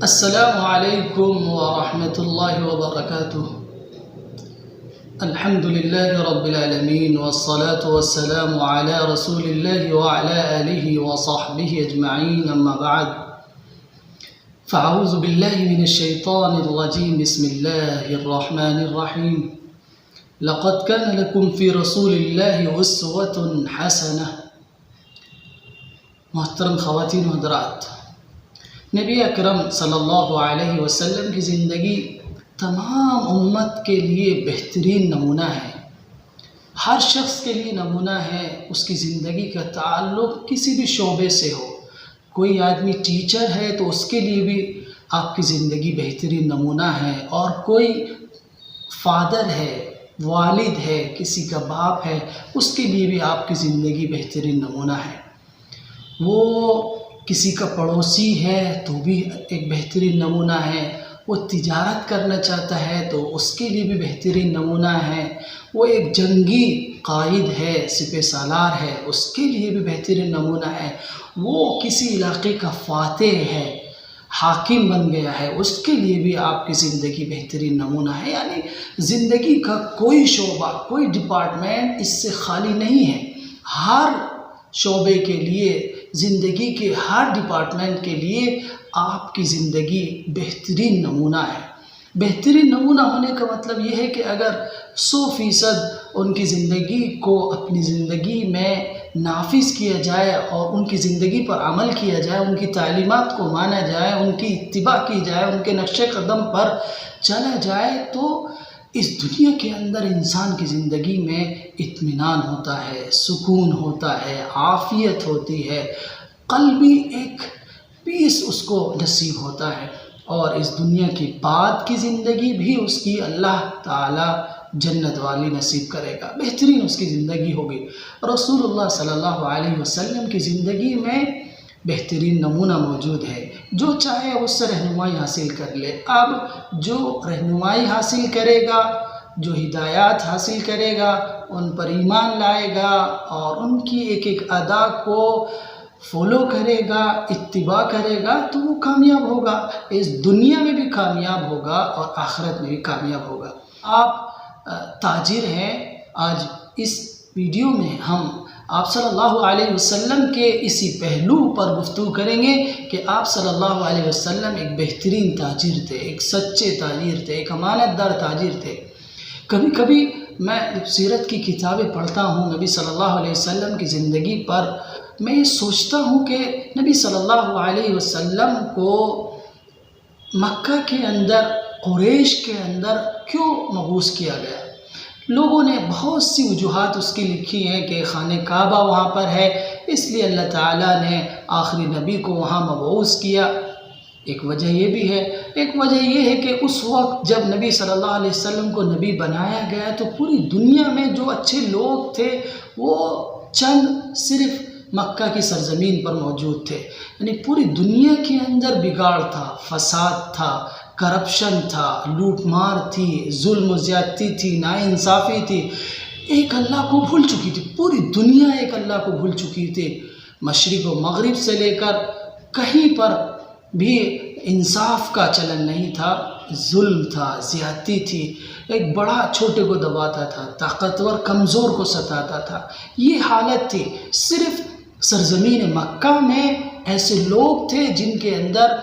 السلام علیکم ورحمۃ اللہ وبرکاتہ۔ الحمد للہ رب العالمین والصلاة والسلام علی رسول اللہ وعلی آلہ وصحبہ اجمعین، اما بعد فاعوذ باللہ من الشیطان الرجیم، بسم اللہ الرحمن الرحیم۔ لقد كان لكم في رسول اللہ اسوۃ حسنہ۔ محترم خواتین و حضرات، نبی اکرم صلی اللہ علیہ وسلم کی زندگی تمام امت کے لیے بہترین نمونہ ہے، ہر شخص کے لیے نمونہ ہے۔ اس کی زندگی کا تعلق کسی بھی شعبے سے ہو، کوئی آدمی ٹیچر ہے تو اس کے لیے بھی آپ کی زندگی بہترین نمونہ ہے، اور کوئی فادر ہے، والد ہے، کسی کا باپ ہے، اس کے لیے بھی آپ کی زندگی بہترین نمونہ ہے۔ وہ کسی کا پڑوسی ہے تو بھی ایک بہترین نمونہ ہے، وہ تجارت کرنا چاہتا ہے تو اس کے لیے بھی بہترین نمونہ ہے، وہ ایک جنگی قائد ہے، سپہ سالار ہے، اس کے لیے بھی بہترین نمونہ ہے، وہ کسی علاقے کا فاتح ہے، حاکم بن گیا ہے، اس کے لیے بھی آپ کی زندگی بہترین نمونہ ہے۔ یعنی زندگی کا کوئی شعبہ، کوئی ڈپارٹمنٹ اس سے خالی نہیں ہے۔ ہر شعبے کے لیے، زندگی کے ہر ڈپارٹمنٹ کے لیے آپ کی زندگی بہترین نمونہ ہے۔ بہترین نمونہ ہونے کا مطلب یہ ہے کہ اگر 100% ان کی زندگی کو اپنی زندگی میں نافذ کیا جائے اور ان کی زندگی پر عمل کیا جائے، ان کی تعلیمات کو مانا جائے، ان کی اتباع کی جائے، ان کے نقش قدم پر چلا جائے، تو اس دنیا کے اندر انسان کی زندگی میں اطمینان ہوتا ہے، سکون ہوتا ہے، عافیت ہوتی ہے، قلبی ایک پیس اس کو نصیب ہوتا ہے، اور اس دنیا کی بعد کی زندگی بھی اس کی اللہ تعالی جنت والی نصیب کرے گا، بہترین اس کی زندگی ہوگی۔ رسول اللہ صلی اللہ علیہ وسلم کی زندگی میں بہترین نمونہ موجود ہے، جو چاہے اس سے رہنمائی حاصل کر لے۔ اب جو رہنمائی حاصل کرے گا، جو ہدایات حاصل کرے گا، ان پر ایمان لائے گا اور ان کی ایک ایک ادا کو فالو کرے گا، اتباع کرے گا، تو وہ کامیاب ہوگا، اس دنیا میں بھی کامیاب ہوگا اور آخرت میں بھی کامیاب ہوگا۔ آپ تاجر ہیں، آج اس ویڈیو میں ہم آپ صلی اللہ علیہ وسلم کے اسی پہلو پر گفتگو کریں گے کہ آپ صلی اللہ علیہ وسلم ایک بہترین تاجر تھے، ایک سچے تاجر تھے، ایک امانت دار تاجر تھے۔ کبھی کبھی میں سیرت کی کتابیں پڑھتا ہوں نبی صلی اللہ علیہ وسلم کی زندگی پر، میں یہ سوچتا ہوں کہ نبی صلی اللہ علیہ وسلم کو مکہ کے اندر، قریش کے اندر کیوں مبعوث کیا گیا؟ لوگوں نے بہت سی وجوہات اس کی لکھی ہیں کہ خانہ کعبہ وہاں پر ہے، اس لیے اللہ تعالیٰ نے آخری نبی کو وہاں مبعوث کیا۔ ایک وجہ یہ بھی ہے، ایک وجہ یہ ہے کہ اس وقت جب نبی صلی اللہ علیہ وسلم کو نبی بنایا گیا تو پوری دنیا میں جو اچھے لوگ تھے وہ چند صرف مکہ کی سرزمین پر موجود تھے، یعنی پوری دنیا کے اندر بگاڑ تھا، فساد تھا، کرپشن تھا، لوٹ مار تھی، ظلم و زیادتی تھی، ناانصافی تھی، ایک اللہ کو بھول چکی تھی، پوری دنیا ایک اللہ کو بھول چکی تھی۔ مشرق و مغرب سے لے کر کہیں پر بھی انصاف کا چلن نہیں تھا، ظلم تھا، زیادتی تھی، ایک بڑا چھوٹے کو دباتا تھا، طاقتور کمزور کو ستاتا تھا، یہ حالت تھی۔ صرف سرزمین مکہ میں ایسے لوگ تھے جن کے اندر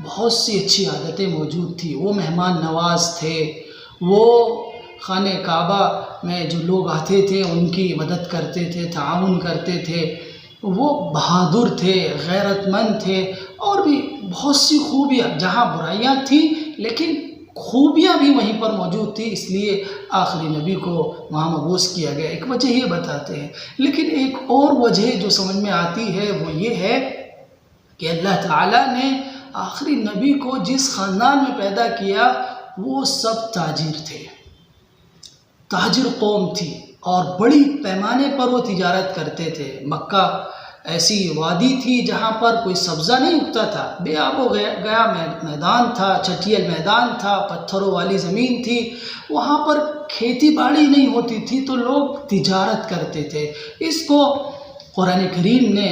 بہت سی اچھی عادتیں موجود تھیں، وہ مہمان نواز تھے، وہ خانہ کعبہ میں جو لوگ آتے تھے ان کی مدد کرتے تھے، تعاون کرتے تھے، وہ بہادر تھے، غیرت مند تھے، اور بھی بہت سی خوبیاں، جہاں برائیاں تھیں لیکن خوبیاں بھی وہیں پر موجود تھی، اس لیے آخری نبی کو وہاں مبعوث کیا گیا۔ ایک وجہ یہ بتاتے ہیں، لیکن ایک اور وجہ جو سمجھ میں آتی ہے وہ یہ ہے کہ اللہ تعالیٰ نے آخری نبی کو جس خاندان میں پیدا کیا وہ سب تاجر تھے، تاجر قوم تھی، اور بڑی پیمانے پر وہ تجارت کرتے تھے۔ مکہ ایسی وادی تھی جہاں پر کوئی سبزہ نہیں اگتا تھا، بے آب و گیا میدان تھا، چٹیل میدان تھا، پتھروں والی زمین تھی، وہاں پر کھیتی باڑی نہیں ہوتی تھی، تو لوگ تجارت کرتے تھے۔ اس کو قرآن کریم نے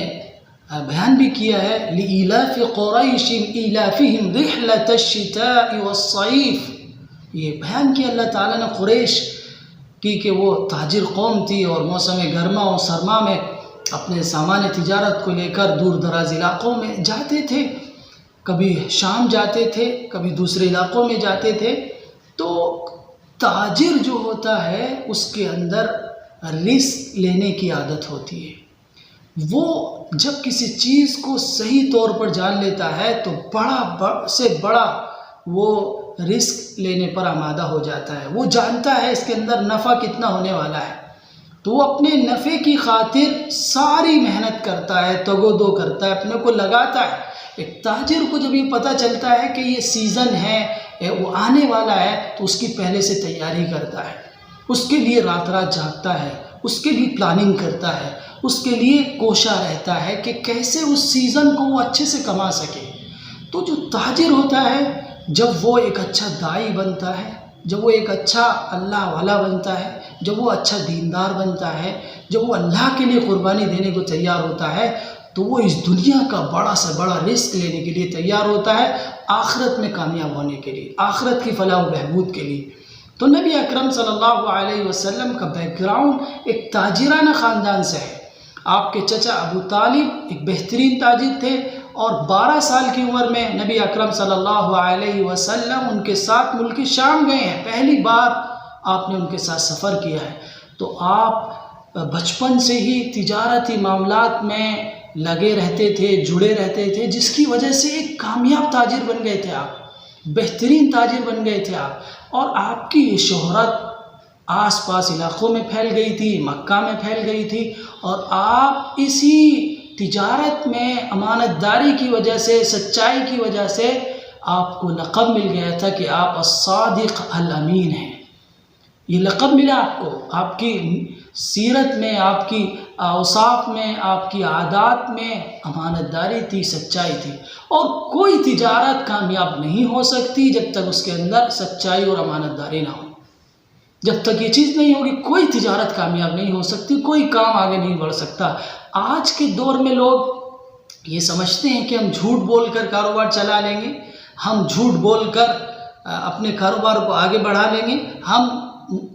بیان بھی کیا ہے لإلاف قریش ایلافہم رحلۃ الشتاء والصیف، یہ بیان کیا اللہ تعالیٰ نے قریش کی کہ وہ تاجر قوم تھی اور موسم گرما اور سرما میں اپنے سامان تجارت کو لے کر دور دراز علاقوں میں جاتے تھے، کبھی شام جاتے تھے، کبھی دوسرے علاقوں میں جاتے تھے۔ تو تاجر جو ہوتا ہے اس کے اندر رزق لینے کی عادت ہوتی ہے، وہ جب کسی چیز کو صحیح طور پر جان لیتا ہے تو بڑا سے بڑا وہ رزق لینے پر آمادہ ہو جاتا ہے، وہ جانتا ہے اس کے اندر نفع کتنا ہونے والا ہے، تو وہ اپنے نفع کی خاطر ساری محنت کرتا ہے، تگ و دو کرتا ہے، اپنے کو لگاتا ہے۔ ایک تاجر کو جب یہ پتہ چلتا ہے کہ یہ سیزن ہے، وہ آنے والا ہے، تو اس کی پہلے سے تیاری کرتا ہے، اس کے لیے رات رات جاگتا ہے، اس کے لیے پلاننگ کرتا ہے، اس کے لیے کوشاں رہتا ہے کہ کیسے اس سیزن کو وہ اچھے سے کما سکے۔ تو جو تاجر ہوتا ہے جب وہ ایک اچھا داعی بنتا ہے، جب وہ ایک اچھا اللہ والا بنتا ہے، جب وہ اچھا دیندار بنتا ہے، جب وہ اللہ کے لیے قربانی دینے کو تیار ہوتا ہے، تو وہ اس دنیا کا بڑا سے بڑا رزق لینے کے لیے تیار ہوتا ہے، آخرت میں کامیاب ہونے کے لیے، آخرت کی فلاح و بہبود کے لیے۔ تو نبی اکرم صلی اللہ علیہ وسلم کا بیک گراؤنڈ ایک تاجرانہ خاندان سے ہے۔ آپ کے چچا ابو طالب ایک بہترین تاجر تھے، اور 12 سال کی عمر میں نبی اکرم صلی اللہ علیہ وسلم ان کے ساتھ ملک شام گئے ہیں، پہلی بار آپ نے ان کے ساتھ سفر کیا ہے۔ تو آپ بچپن سے ہی تجارتی معاملات میں لگے رہتے تھے، جڑے رہتے تھے، جس کی وجہ سے ایک کامیاب تاجر بن گئے تھے آپ، بہترین تاجر بن گئے تھے آپ، اور آپ کی یہ شہرت آس پاس علاقوں میں پھیل گئی تھی، مکہ میں پھیل گئی تھی، اور آپ اسی تجارت میں امانت داری کی وجہ سے، سچائی کی وجہ سے آپ کو لقب مل گیا تھا کہ آپ الصادق الامین ہیں۔ یہ لقب ملا آپ کو، آپ کی سیرت میں، آپ کی اوصاف میں، آپ کی عادات میں امانت داری تھی، سچائی تھی، اور کوئی تجارت کامیاب نہیں ہو سکتی جب تک اس کے اندر سچائی اور امانت داری نہ ہو۔ جب تک یہ چیز نہیں ہوگی کوئی تجارت کامیاب نہیں ہو سکتی، کوئی کام آگے نہیں بڑھ سکتا۔ آج کے دور میں لوگ یہ سمجھتے ہیں کہ ہم جھوٹ بول کر کاروبار چلا لیں گے، ہم جھوٹ بول کر اپنے کاروبار کو آگے بڑھا لیں گے، ہم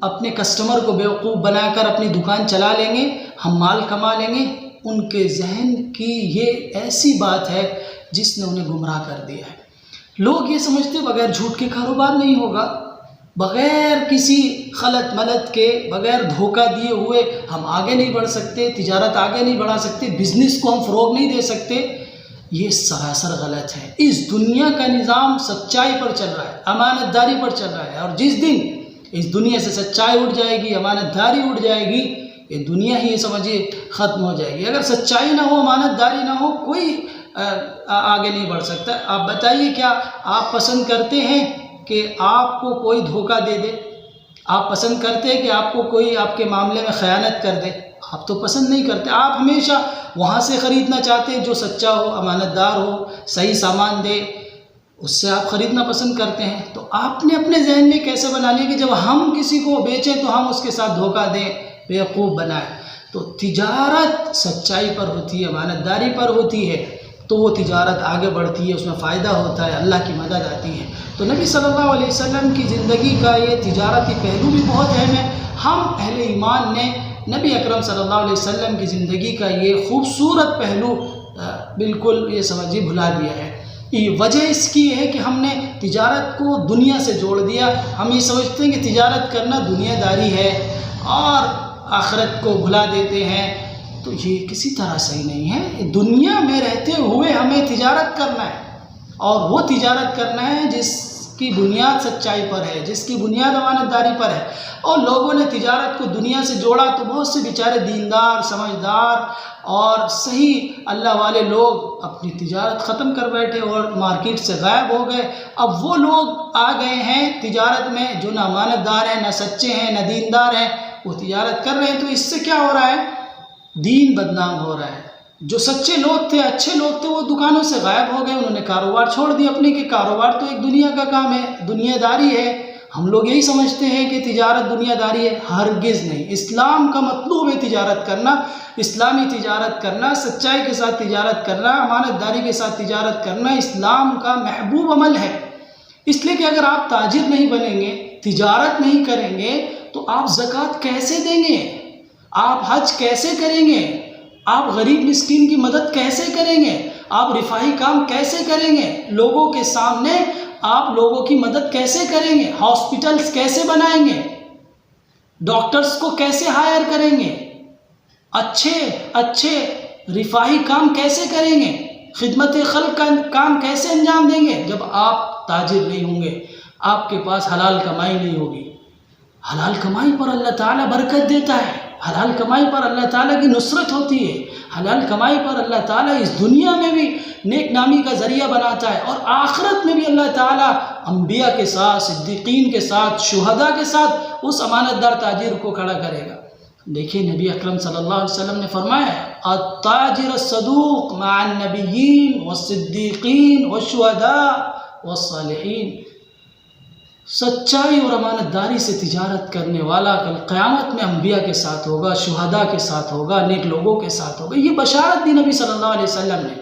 اپنے کسٹمر کو بیوقوف بنا کر اپنی دکان چلا لیں گے، ہم مال کما لیں گے۔ ان کے ذہن کی یہ ایسی بات ہے جس نے انہیں گمراہ کر دیا ہے۔ لوگ یہ سمجھتے بغیر جھوٹ کے کاروبار نہیں ہوگا، بغیر کسی خلط ملط کے، بغیر دھوکہ دیے ہوئے ہم آگے نہیں بڑھ سکتے، تجارت آگے نہیں بڑھا سکتے، بزنس کو ہم فروغ نہیں دے سکتے۔ یہ سراسر غلط ہے۔ اس دنیا کا نظام سچائی پر چل رہا ہے، امانت داری پر چل رہا ہے، اور جس دن اس دنیا سے سچائی اٹھ جائے گی، امانت داری اٹھ جائے گی، یہ دنیا ہی سمجھیے ختم ہو جائے گی۔ اگر سچائی نہ ہو، امانت داری نہ ہو، کوئی آگے نہیں بڑھ سکتا۔ آپ بتائیے کیا آپ پسند کرتے ہیں کہ آپ کو کوئی دھوکہ دے دے؟ آپ پسند کرتے ہیں کہ آپ کو کوئی آپ کے معاملے میں خیانت کر دے؟ آپ تو پسند نہیں کرتے۔ آپ ہمیشہ وہاں سے خریدنا چاہتے ہیں جو سچا ہو، امانت دار ہو، صحیح سامان دے، اس سے آپ خریدنا پسند کرتے ہیں۔ تو آپ نے اپنے ذہن میں کیسے بنا لیا کہ جب ہم کسی کو بیچیں تو ہم اس کے ساتھ دھوکہ دیں، بیوقوف بنائیں؟ تو تجارت سچائی پر ہوتی ہے، امانت داری پر ہوتی ہے، تو وہ تجارت آگے بڑھتی ہے، اس میں فائدہ ہوتا ہے، اللہ کی مدد آتی ہے۔ تو نبی صلی اللہ علیہ وسلم کی زندگی کا یہ تجارتی پہلو بھی بہت اہم ہے۔ ہم اہل ایمان نے نبی اکرم صلی اللہ علیہ وسلم کی زندگی کا یہ خوبصورت پہلو بالکل یہ سمجھیے بھلا دیا ہے۔ یہ وجہ اس کی ہے کہ ہم نے تجارت کو دنیا سے جوڑ دیا۔ ہم یہ سمجھتے ہیں کہ تجارت کرنا دنیا داری ہے اور آخرت کو بھلا دیتے ہیں، تو یہ کسی طرح صحیح نہیں ہے۔ دنیا میں رہتے ہوئے ہمیں تجارت کرنا ہے، اور وہ تجارت کرنا ہے جس کی بنیاد سچائی پر ہے، جس کی بنیاد امانت داری پر ہے۔ اور لوگوں نے تجارت کو دنیا سے جوڑا تو بہت سے بیچارے دیندار، سمجھدار اور صحیح اللہ والے لوگ اپنی تجارت ختم کر بیٹھے اور مارکیٹ سے غائب ہو گئے۔ اب وہ لوگ آ گئے ہیں تجارت میں جو نہ امانت دار ہیں، نہ سچے ہیں، نہ دیندار ہیں، وہ تجارت کر رہے ہیں۔ تو اس سے کیا ہو رہا ہے؟ دین بدنام ہو رہا ہے۔ جو سچے لوگ تھے، اچھے لوگ تھے، وہ دکانوں سے غائب ہو گئے، انہوں نے کاروبار چھوڑ دیا اپنے، کہ کاروبار تو ایک دنیا کا کام ہے، دنیا داری ہے، ہم لوگ یہی سمجھتے ہیں کہ تجارت دنیا داری ہے، ہرگز نہیں۔ اسلام کا مطلوب ہے تجارت کرنا، اسلامی تجارت کرنا، سچائی کے ساتھ تجارت کرنا، امانت داری کے ساتھ تجارت کرنا اسلام کا محبوب عمل ہے۔ اس لیے کہ اگر آپ تاجر نہیں بنیں گے، تجارت نہیں کریں گے تو آپ زکوٰۃ کیسے دیں گے؟ آپ حج کیسے کریں گے؟ آپ غریب مسکین کی مدد کیسے کریں گے؟ آپ رفاہی کام کیسے کریں گے؟ لوگوں کے سامنے آپ لوگوں کی مدد کیسے کریں گے؟ ہاسپٹلز کیسے بنائیں گے؟ ڈاکٹرز کو کیسے ہائر کریں گے؟ اچھے رفاہی کام کیسے کریں گے؟ خدمت خلق کا کام کیسے انجام دیں گے جب آپ تاجر نہیں ہوں گے، آپ کے پاس حلال کمائی نہیں ہوگی؟ حلال کمائی پر اللہ تعالیٰ برکت دیتا ہے، حلال کمائی پر اللہ تعالیٰ کی نصرت ہوتی ہے، حلال کمائی پر اللہ تعالیٰ اس دنیا میں بھی نیک نامی کا ذریعہ بناتا ہے، اور آخرت میں بھی اللہ تعالیٰ انبیاء کے ساتھ، صدیقین کے ساتھ، شہداء کے ساتھ اس امانت دار تاجر کو کھڑا کرے گا۔ دیکھیں نبی اکرم صلی اللہ علیہ وسلم نے فرمایا التاجر الصدوق مع النبیین والصدیقین والشہداء والصالحین، سچائی اور امانت داری سے تجارت کرنے والا کل قیامت میں انبیاء کے ساتھ ہوگا، شہداء کے ساتھ ہوگا، نیک لوگوں کے ساتھ ہوگا۔ یہ بشارت دی نبی صلی اللہ علیہ وسلم نے۔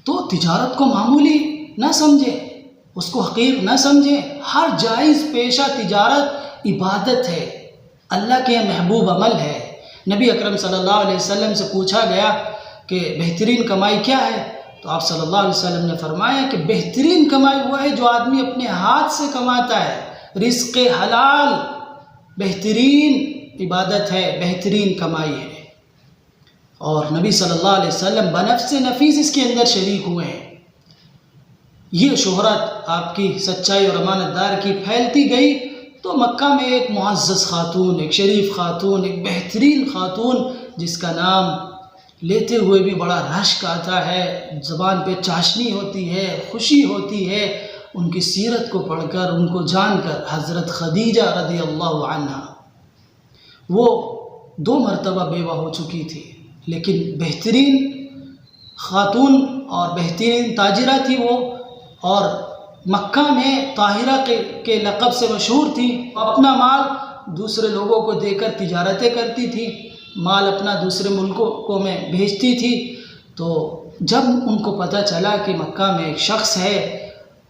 تو تجارت کو معمولی نہ سمجھیں، اس کو حقیر نہ سمجھیں، ہر جائز پیشہ تجارت عبادت ہے، اللہ کے محبوب عمل ہے۔ نبی اکرم صلی اللہ علیہ وسلم سے پوچھا گیا کہ بہترین کمائی کیا ہے؟ تو آپ صلی اللہ علیہ وسلم نے فرمایا کہ بہترین کمائی وہ ہے جو آدمی اپنے ہاتھ سے کماتا ہے، رزق حلال بہترین عبادت ہے، بہترین کمائی ہے۔ اور نبی صلی اللہ علیہ وسلم بنفس نفیس اس کے اندر شریک ہوئے ہیں۔ یہ شہرت آپ کی سچائی اور امانت دار کی پھیلتی گئی تو مکہ میں ایک معزز خاتون، ایک شریف خاتون، ایک بہترین خاتون جس کا نام لیتے ہوئے بھی بڑا رشک آتا ہے، زبان پہ چاشنی ہوتی ہے، خوشی ہوتی ہے، ان کی سیرت کو پڑھ کر، ان کو جان کر، حضرت خدیجہ رضی اللہ عنہا۔ وہ 2 مرتبہ بیوہ ہو چکی تھی، لیکن بہترین خاتون اور بہترین تاجرہ تھی وہ، اور مکہ میں طاہرہ کے لقب سے مشہور تھی۔ اپنا مال دوسرے لوگوں کو دے کر تجارتیں کرتی تھی، مال اپنا دوسرے ملکوں کو میں بھیجتی تھی۔ تو جب ان کو پتہ چلا کہ مکہ میں ایک شخص ہے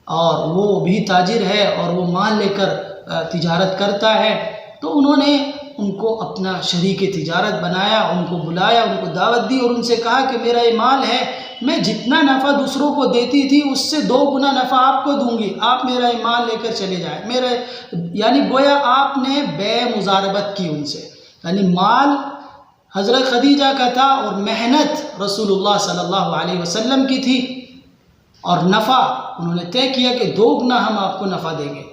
اور وہ بھی تاجر ہے اور وہ مال لے کر تجارت کرتا ہے، تو انہوں نے ان کو اپنا شریک تجارت بنایا، ان کو بلایا، ان کو دعوت دی اور ان سے کہا کہ میرا یہ مال ہے، میں جتنا نفع دوسروں کو دیتی تھی اس سے 2 گنا نفع آپ کو دوں گی، آپ میرا یہ مال لے کر چلے جائیں۔ یعنی گویا آپ نے بے مضاربت کی ان سے، یعنی مال حضرت خدیجہ کا تھا اور محنت رسول اللہ صلی اللہ علیہ وسلم کی تھی، اور نفع انہوں نے طے کیا کہ 2 گنا ہم آپ کو نفع دیں گے۔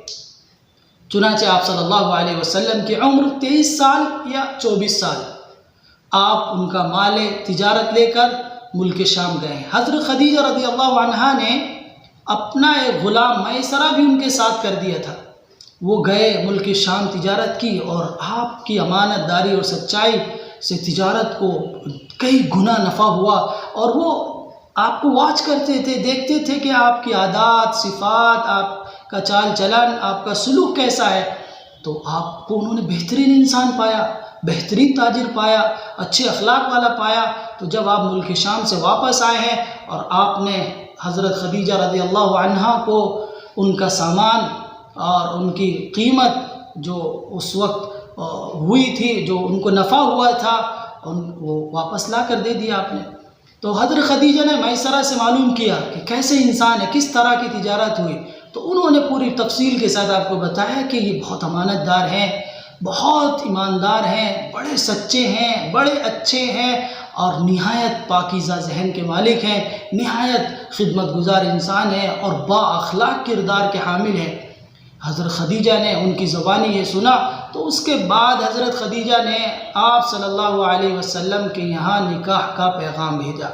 چنانچہ آپ صلی اللہ علیہ وسلم کی عمر 23 سال یا 24 سال، آپ ان کا مال تجارت لے کر ملک شام گئے۔ حضرت خدیجہ رضی اللہ عنہا نے اپنا ایک غلام میسرہ بھی ان کے ساتھ کر دیا تھا، وہ گئے ملک شام تجارت کی، اور آپ کی امانت داری اور سچائی سے تجارت کو کئی گنا نفع ہوا، اور وہ آپ کو واچ کرتے تھے، دیکھتے تھے کہ آپ کی عادات، صفات، آپ کا چال چلن، آپ کا سلوک کیسا ہے۔ تو آپ کو انہوں نے بہترین انسان پایا، بہترین تاجر پایا، اچھے اخلاق والا پایا۔ تو جب آپ ملک شام سے واپس آئے ہیں اور آپ نے حضرت خدیجہ رضی اللہ عنہا کو ان کا سامان اور ان کی قیمت جو اس وقت ہوئی تھی، جو ان کو نفع ہوا تھا، وہ واپس لا کر دے دیا آپ نے۔ تو حضرت خدیجہ نے میسرہ سے معلوم کیا کہ کیسے انسان ہے، کس طرح کی تجارت ہوئی، تو انہوں نے پوری تفصیل کے ساتھ آپ کو بتایا کہ یہ بہت امانت دار ہیں، بہت ایماندار ہیں، بڑے سچے ہیں، بڑے اچھے ہیں، اور نہایت پاکیزہ ذہن کے مالک ہیں، نہایت خدمت گزار انسان ہیں اور با اخلاق کردار کے حامل ہیں۔ حضرت خدیجہ نے ان کی زبانی یہ سنا تو اس کے بعد حضرت خدیجہ نے آپ صلی اللہ علیہ وسلم کے یہاں نکاح کا پیغام بھیجا۔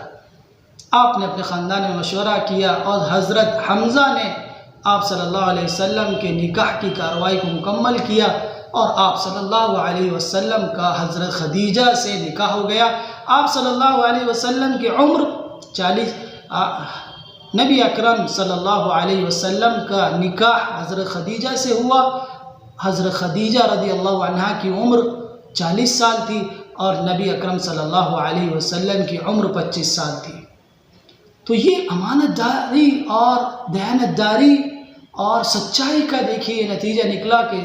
آپ نے اپنے خاندان میں مشورہ کیا اور حضرت حمزہ نے آپ صلی اللہ علیہ وسلم کے نکاح کی کارروائی کو مکمل کیا، اور آپ صلی اللہ علیہ وسلم کا حضرت خدیجہ سے نکاح ہو گیا۔ آپ صلی اللہ علیہ وسلم کی عمر نبی اکرم صلی اللہ علیہ وسلم کا نکاح حضرت خدیجہ سے ہوا۔ حضرت خدیجہ رضی اللہ عنہا کی عمر 40 سال تھی اور نبی اکرم صلی اللہ علیہ وسلم کی عمر 25 سال تھی۔ تو یہ امانت داری اور دیانتداری اور سچائی کا دیکھیے نتیجہ نکلا کہ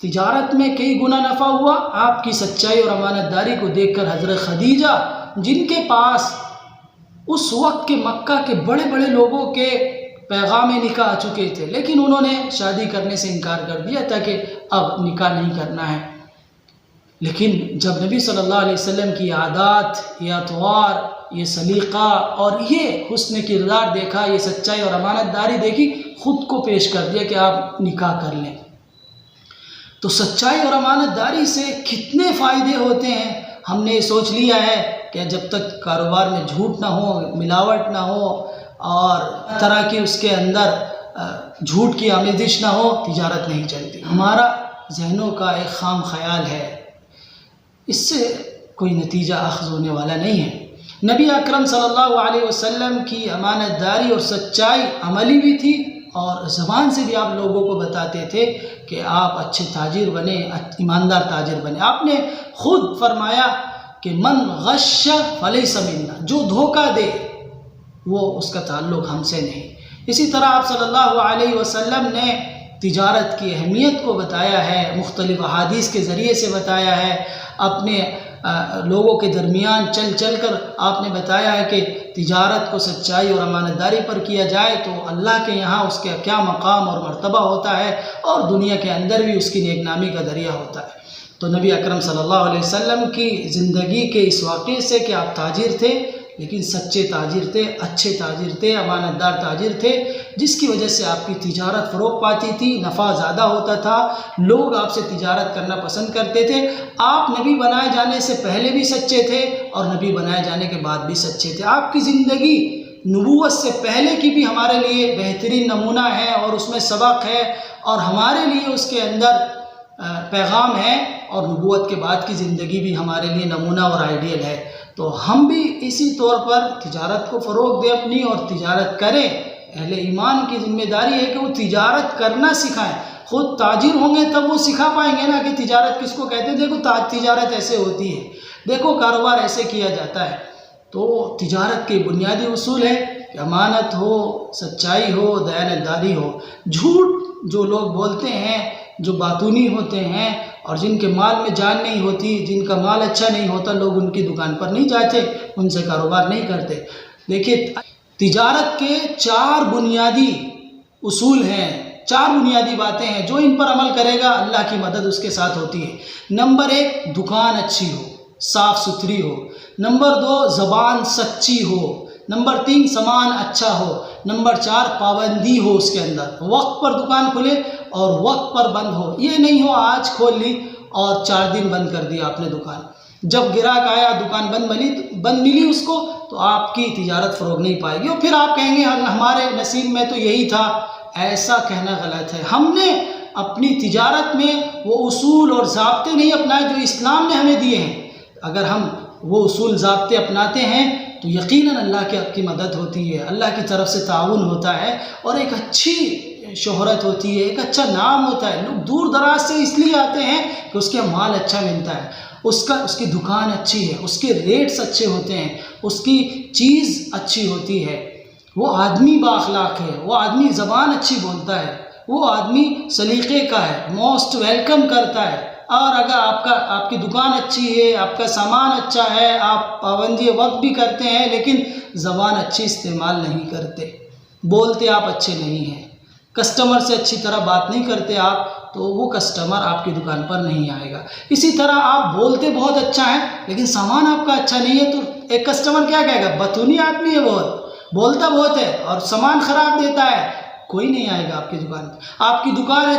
تجارت میں کئی گنا نفع ہوا۔ آپ کی سچائی اور امانت داری کو دیکھ کر حضرت خدیجہ، جن کے پاس اس وقت کے مکہ کے بڑے بڑے لوگوں کے پیغام نکاح آ چکے تھے، لیکن انہوں نے شادی کرنے سے انکار کر دیا تھا کہ اب نکاح نہیں کرنا ہے۔ لیکن جب نبی صلی اللہ علیہ وسلم کی عادات، یہ اطوار، یہ سلیقہ اور یہ حسن کردار دیکھا، یہ سچائی اور امانت داری دیکھی، خود کو پیش کر دیا کہ آپ نکاح کر لیں۔ تو سچائی اور امانت داری سے کتنے فائدے ہوتے ہیں، ہم نے سوچ لیا ہے کہ جب تک کاروبار میں جھوٹ نہ ہو، ملاوٹ نہ ہو اور طرح کی اس کے اندر جھوٹ کی آمیزش نہ ہو، تجارت نہیں چلتی۔ ہمارا ذہنوں کا ایک خام خیال ہے، اس سے کوئی نتیجہ اخذ ہونے والا نہیں ہے۔ نبی اکرم صلی اللہ علیہ وسلم کی امانت داری اور سچائی عملی بھی تھی اور زبان سے بھی آپ لوگوں کو بتاتے تھے کہ آپ اچھے تاجر بنیں، ایماندار تاجر بنیں۔ آپ نے خود فرمایا کہ من غش فلیس منا، جو دھوکہ دے وہ اس کا تعلق ہم سے نہیں۔ اسی طرح آپ صلی اللہ علیہ وسلم نے تجارت کی اہمیت کو بتایا ہے، مختلف احادیث کے ذریعے سے بتایا ہے، اپنے لوگوں کے درمیان چل چل کر آپ نے بتایا ہے کہ تجارت کو سچائی اور امانت داری پر کیا جائے تو اللہ کے یہاں اس کا کیا مقام اور مرتبہ ہوتا ہے اور دنیا کے اندر بھی اس کی نیک نامی کا ذریعہ ہوتا ہے۔ تو نبی اکرم صلی اللہ علیہ وسلم کی زندگی کے اس واقعے سے کہ آپ تاجر تھے، لیکن سچے تاجر تھے، اچھے تاجر تھے، امانت دار تاجر تھے، جس کی وجہ سے آپ کی تجارت فروغ پاتی تھی، نفع زیادہ ہوتا تھا، لوگ آپ سے تجارت کرنا پسند کرتے تھے۔ آپ نبی بنائے جانے سے پہلے بھی سچے تھے اور نبی بنائے جانے کے بعد بھی سچے تھے۔ آپ کی زندگی نبوت سے پہلے کی بھی ہمارے لیے بہترین نمونہ ہے اور اس میں سبق ہے اور ہمارے لیے اس کے اندر پیغام ہے، اور نبوت کے بعد کی زندگی بھی ہمارے لیے نمونہ اور آئیڈیل ہے۔ تو ہم بھی اسی طور پر تجارت کو فروغ دیں اپنی اور تجارت کریں۔ اہل ایمان کی ذمہ داری ہے کہ وہ تجارت کرنا سکھائیں، خود تاجر ہوں گے تب وہ سکھا پائیں گے نا کہ تجارت کس کو کہتے ہیں۔ دیکھو تجارت ایسے ہوتی ہے، دیکھو کاروبار ایسے کیا جاتا ہے۔ تو تجارت کے بنیادی اصول ہے کہ امانت ہو، سچائی ہو، دیانتداری ہو۔ جھوٹ جو لوگ بولتے ہیں، جو باطونی ہوتے ہیں اور جن کے مال میں جان نہیں ہوتی، جن کا مال اچھا نہیں ہوتا، لوگ ان کی دکان پر نہیں جاتے، ان سے کاروبار نہیں کرتے۔ دیکھیے تجارت کے 4 بنیادی اصول ہیں، 4 بنیادی باتیں ہیں، جو ان پر عمل کرے گا اللہ کی مدد اس کے ساتھ ہوتی ہے۔ نمبر 1، دکان اچھی ہو، صاف ستھری ہو۔ نمبر 2، زبان سچی ہو۔ نمبر 3، سامان اچھا ہو۔ نمبر 4، پابندی ہو اس کے اندر، وقت پر دکان کھلے اور وقت پر بند ہو۔ یہ نہیں ہو آج کھول لی اور 4 دن بند کر دیا آپ نے دکان، جب گراہک آیا دکان بند ملی اس کو تو آپ کی تجارت فروغ نہیں پائے گی، اور پھر آپ کہیں گے ہمارے نصیب میں تو یہی تھا۔ ایسا کہنا غلط ہے۔ ہم نے اپنی تجارت میں وہ اصول اور ضابطے نہیں اپنائے جو اسلام نے ہمیں دیے ہیں۔ اگر ہم وہ اصول ضابطے اپناتے ہیں تو یقیناً اللہ کی مدد ہوتی ہے، اللہ کی طرف سے تعاون ہوتا ہے اور ایک اچھی شہرت ہوتی ہے، ایک اچھا نام ہوتا ہے۔ لوگ دور دراز سے اس لیے آتے ہیں کہ اس کے مال اچھا ملتا ہے، اس کی دکان اچھی ہے، اس کے ریٹس اچھے ہوتے ہیں، اس کی چیز اچھی ہوتی ہے، وہ آدمی با اخلاق ہے، وہ آدمی زبان اچھی بولتا ہے، وہ آدمی سلیقے کا ہے، موسٹ ویلکم کرتا ہے۔ اور اگر آپ کی دکان اچھی ہے، آپ کا سامان اچھا ہے، آپ پابندی وقت بھی کرتے ہیں لیکن زبان اچھی استعمال نہیں کرتے، بولتے آپ اچھے نہیں ہیں، کسٹمر سے اچھی طرح بات نہیں کرتے آپ، تو وہ کسٹمر آپ کی دکان پر نہیں آئے گا۔ اسی طرح آپ بولتے بہت اچھا ہے لیکن سامان آپ کا اچھا نہیں ہے تو ایک کسٹمر کیا کہے گا، بتونی آدمی ہے، بولتا بہت ہے اور سامان خراب دیتا ہے، کوئی نہیں آئے گا آپ کی دکان پر۔ آپ کی دکان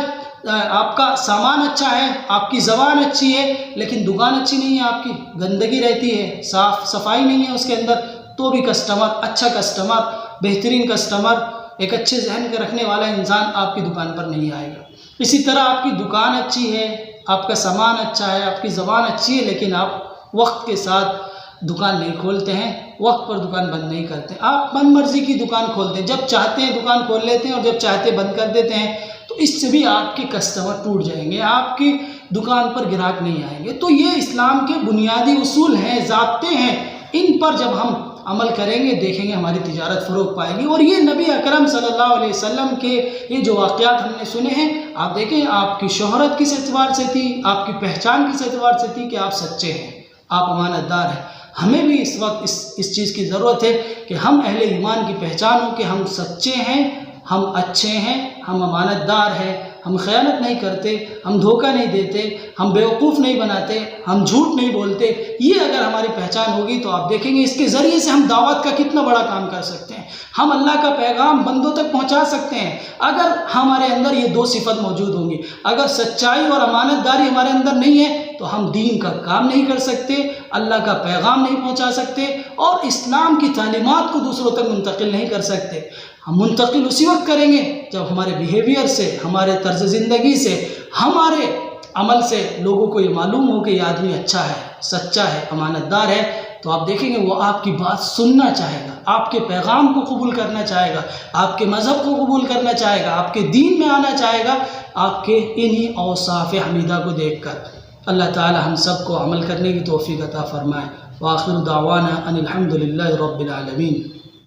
آپ کا سامان اچھا ہے، آپ کی زبان اچھی ہے لیکن دکان اچھی نہیں ہے، آپ کی گندگی رہتی ہے، صاف صفائی نہیں ہے اس کے اندر، تو بھی اچھا کسٹمر، بہترین کسٹمر، ایک اچھے ذہن کے رکھنے والا انسان آپ کی دکان پر نہیں آئے گا۔ اسی طرح آپ کی دکان اچھی ہے، آپ کا سامان اچھا ہے، آپ کی زبان اچھی ہے لیکن آپ وقت کے ساتھ دکان نہیں کھولتے ہیں، وقت پر دکان بند نہیں کرتے، آپ من مرضی کی دکان کھولتے ہیں، جب چاہتے ہیں دکان کھول لیتے ہیں اور جب چاہتے بند کر دیتے ہیں، تو اس سے بھی آپ کے کسٹمر ٹوٹ جائیں گے، آپ کی دکان پر گراہک نہیں آئیں گے۔ تو یہ اسلام کے بنیادی اصول ہیں، ضابطے ہیں، ان پر جب ہم عمل کریں گے دیکھیں گے ہماری تجارت فروغ پائے گی۔ اور یہ نبی اکرم صلی اللہ علیہ وسلم کے یہ جو واقعات ہم نے سنے ہیں، آپ دیکھیں آپ کی شہرت کس اعتبار سے تھی، آپ کی پہچان کس اعتبار سے تھی کہ آپ سچے ہیں، آپ امانت دار ہیں۔ ہمیں بھی اس وقت اس چیز کی ضرورت ہے کہ ہم اہل ایمان کی پہچان ہو کہ ہم سچے ہیں، ہم اچھے ہیں، ہم امانت دار ہیں، ہم خیانت نہیں کرتے، ہم دھوکہ نہیں دیتے، ہم بیوقوف نہیں بناتے، ہم جھوٹ نہیں بولتے۔ یہ اگر ہماری پہچان ہوگی تو آپ دیکھیں گے اس کے ذریعے سے ہم دعوت کا کتنا بڑا کام کر سکتے ہیں، ہم اللہ کا پیغام بندوں تک پہنچا سکتے ہیں۔ اگر ہمارے اندر یہ دو صفت موجود ہوں گی، اگر سچائی اور امانت داری ہمارے اندر نہیں ہے تو ہم دین کا کام نہیں کر سکتے، اللہ کا پیغام نہیں پہنچا سکتے اور اسلام کی تعلیمات کو دوسروں تک منتقل نہیں کر سکتے۔ ہم منتقل اسی وقت کریں گے جب ہمارے بیہیویئر سے، ہمارے طرز زندگی سے، ہمارے عمل سے لوگوں کو یہ معلوم ہو کہ یہ آدمی اچھا ہے، سچا ہے، امانت دار ہے، تو آپ دیکھیں گے وہ آپ کی بات سننا چاہے گا، آپ کے پیغام کو قبول کرنا چاہے گا، آپ کے مذہب کو قبول کرنا چاہے گا، آپ کے دین میں آنا چاہے گا، آپ کے انہی اوصاف حمیدہ کو دیکھ کر۔ اللہ تعالی ہم سب کو عمل کرنے کی توفیق عطا فرمائے۔ وآخر دعوانا ان الحمد للہ رب العالمین۔